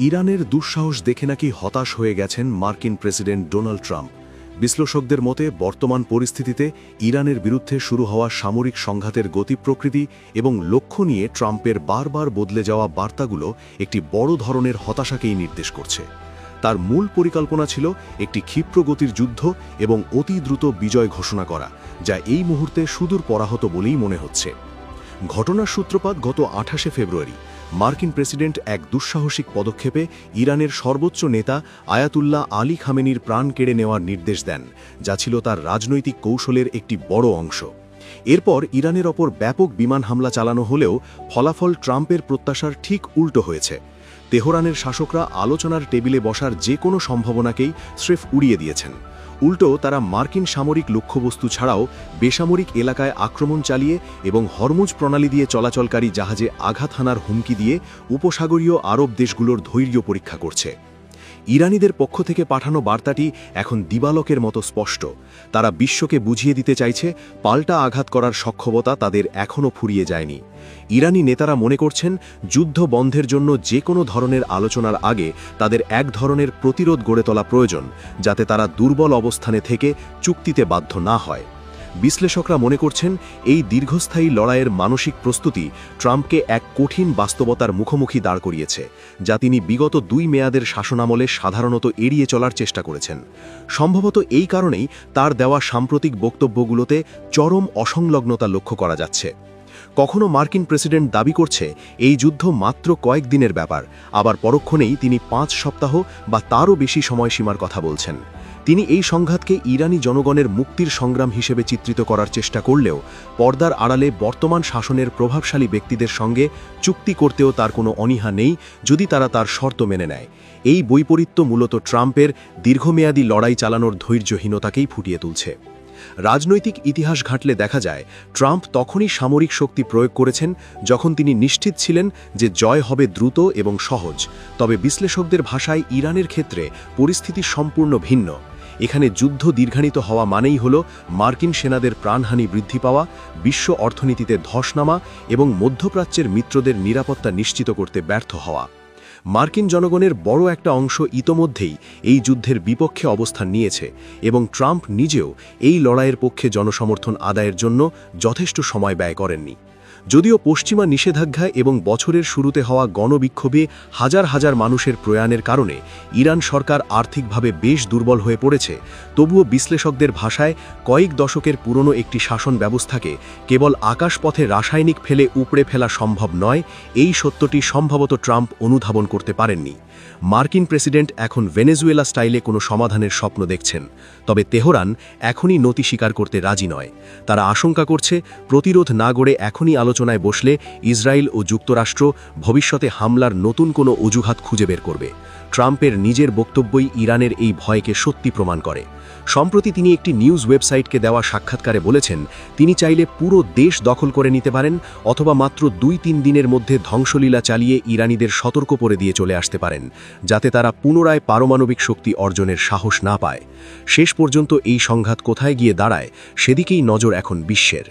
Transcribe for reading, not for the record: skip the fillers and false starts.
ইরানের দুঃসাহস দেখে নাকি হতাশ হয়ে গেছেন মার্কিন প্রেসিডেন্ট ডোনাল্ড ট্রাম্প। বিশ্লেষকদের মতে বর্তমান পরিস্থিতিতে ইরানের বিরুদ্ধে শুরু হওয়া সামরিক সংঘাতের গতি প্রকৃতি এবং লক্ষ্য নিয়ে ট্রাম্পের বারবার বদলে যাওয়া বার্তাগুলো একটি বড় ধরনের হতাশাকেই নির্দেশ করছে। তার মূল পরিকল্পনা ছিল একটি ক্ষিপ্র গতির যুদ্ধ এবং অতি দ্রুত বিজয় ঘোষণা করা, যা এই মুহূর্তে সুদূর পরাহত বলেই মনে হচ্ছে। ঘটনার সূত্রপাত গত 28শে ফেব্রুয়ারি। মার্কিন প্রেসিডেন্ট এক দুঃসাহসিক পদক্ষেপে ইরানের সর্বোচ্চ নেতা আয়াতুল্লাহ আলী খামেনির প্রাণ কেড়ে নেওয়ার নির্দেশ দেন, যা ছিল তার রাজনৈতিক কৌশলের একটি বড় অংশ। এরপর ইরানের ওপর ব্যাপক বিমান হামলা চালানো হলেও ফলাফল ট্রাম্পের প্রত্যাশার ঠিক উল্টো হয়েছে। তেহরানের শাসকরা আলোচনার টেবিলে বসার যে কোনো সম্ভাবনাকেই স্রেফ উড়িয়ে দিয়েছেন। উল্টো তারা মার্কিন সামরিক লক্ষ্যবস্তু ছাড়াও বেসামরিক এলাকায় আক্রমণ চালিয়ে এবং হরমুজ প্রণালী দিয়ে চলাচলকারী জাহাজে আঘাত হানার হুমকি দিয়ে উপসাগরীয় আরব দেশগুলোর ধৈর্য পরীক্ষা করছে। ইরানিদের পক্ষ থেকে পাঠানো বার্তাটি এখন দিবালকের মতো স্পষ্ট। তারা বিশ্বকে বুঝিয়ে দিতে চাইছে পাল্টা আঘাত করার সক্ষমতা তাদের এখনও ফুরিয়ে যায়নি। ইরানি নেতারা মনে করছেন যুদ্ধ বন্ধের জন্য যে কোনো ধরনের আলোচনার আগে তাদের এক ধরনের প্রতিরোধ গড়ে তোলা প্রয়োজন, যাতে তারা দুর্বল অবস্থানে থেকে চুক্তিতে বাধ্য না হয়। বিশ্লেষকরা মনে করছেন এই দীর্ঘস্থায়ী লড়াইয়ের মানসিক প্রস্তুতি ট্রাম্পকে এক কঠিন বাস্তবতার মুখোমুখি দাঁড় করিয়েছে, যা তিনি বিগত 2 মেয়াদের শাসনামলে সাধারণত এড়িয়ে চলার চেষ্টা করেছেন। সম্ভবত এই কারণেই তার দেওয়া সাম্প্রতিক বক্তব্যগুলোতে চরম অসংলগ্নতা লক্ষ্য করা যাচ্ছে। কখনো মার্কিন প্রেসিডেন্ট দাবি করছে এই যুদ্ধ মাত্র কয়েকদিনের ব্যাপার, আবার পরক্ষণেই তিনি 5 সপ্তাহ বা তারও বেশি সময়সীমার কথা বলছেন। তিনি এই সংঘাতকে ইরানি জনগণের মুক্তির সংগ্রাম হিসেবে চিত্রিত করার চেষ্টা করলেও পর্দার আড়ালে বর্তমান শাসনের প্রভাবশালী ব্যক্তিদের সঙ্গে চুক্তি করতেও তার কোনো অনীহা নেই, যদি তারা তার শর্ত মেনে নেয়। এই বৈপরীত্য মূলত ট্রাম্পের দীর্ঘমেয়াদী লড়াই চালানোর ধৈর্যহীনতাকেই ফুটিয়ে তুলছে। রাজনৈতিক ইতিহাস ঘাঁটলে দেখা যায় ট্রাম্প তখনই সামরিক শক্তি প্রয়োগ করেছেন যখন তিনি নিশ্চিত ছিলেন যে জয় হবে দ্রুত এবং সহজ। তবে বিশ্লেষকদের ভাষায় ইরানের ক্ষেত্রে পরিস্থিতি সম্পূর্ণ ভিন্ন। এখানে যুদ্ধ দীর্ঘায়িত হওয়া মানেই হল মার্কিন সেনাদের প্রাণহানি বৃদ্ধি পাওয়া, বিশ্ব অর্থনীতিতে ধস নামা এবং মধ্যপ্রাচ্যের মিত্রদের নিরাপত্তা নিশ্চিত করতে ব্যর্থ হওয়া। মার্কিন জনগণের বড় একটা অংশ ইতোমধ্যেই এই যুদ্ধের বিপক্ষে অবস্থান নিয়েছে এবং ট্রাম্প নিজেও এই লড়াইয়ের পক্ষে জনসমর্থন আদায়ের জন্য যথেষ্ট সময় ব্যয় করেননি। যদিও পশ্চিমা নিষেধাজ্ঞা এবং বছরের শুরুতে হওয়া গণবিক্ষোভে হাজার হাজার মানুষের প্রয়াণের কারণে ইরান সরকার আর্থিকভাবে বেশ দুর্বল হয়ে পড়েছে, তবুও বিশ্লেষকদের ভাষায় কয়েক দশকের পুরনো একটি শাসন ব্যবস্থাকে কেবল আকাশপথে রাসায়নিক ফেলে উপড়ে ফেলা সম্ভব নয়, এই সত্যটি সম্ভবত ট্রাম্প অনুধাবন করতে পারেননি। মার্কিন প্রেসিডেন্ট এখন ভেনেজুয়েলা স্টাইলে কোনো সমাধানের স্বপ্ন দেখছেন, তবে তেহরান এখনই নতি স্বীকার করতে রাজি নয়। তারা আশঙ্কা করছে প্রতিরোধ না গড়ে এখনই আলোচনায় বসলে ইসরায়েল ও যুক্তরাষ্ট্র ভবিষ্যতে হামলার নতুন কোনো অজুহাত খুঁজে বের করবে। ট্রাম্পের নিজের বক্তব্যই ইরানের এই ভয়কে সত্যি প্রমাণ করে। সম্প্রতি তিনি একটি নিউজ ওয়েবসাইটকে দেওয়া সাক্ষাৎকারে বলেছেন তিনি চাইলে পুরো দেশ দখল করে নিতে পারেন অথবা মাত্র 2-3 দিনের মধ্যে ধ্বংসলীলা চালিয়ে ইরানিদের সতর্ক করে দিয়ে চলে আসতে পারেন, যাতে তারা পুনরায় পারমাণবিক শক্তি অর্জনের সাহস না পায়। শেষ পর্যন্ত এই সংঘাত কোথায় গিয়ে দাঁড়ায় সেদিকেই নজর এখন বিশ্বের।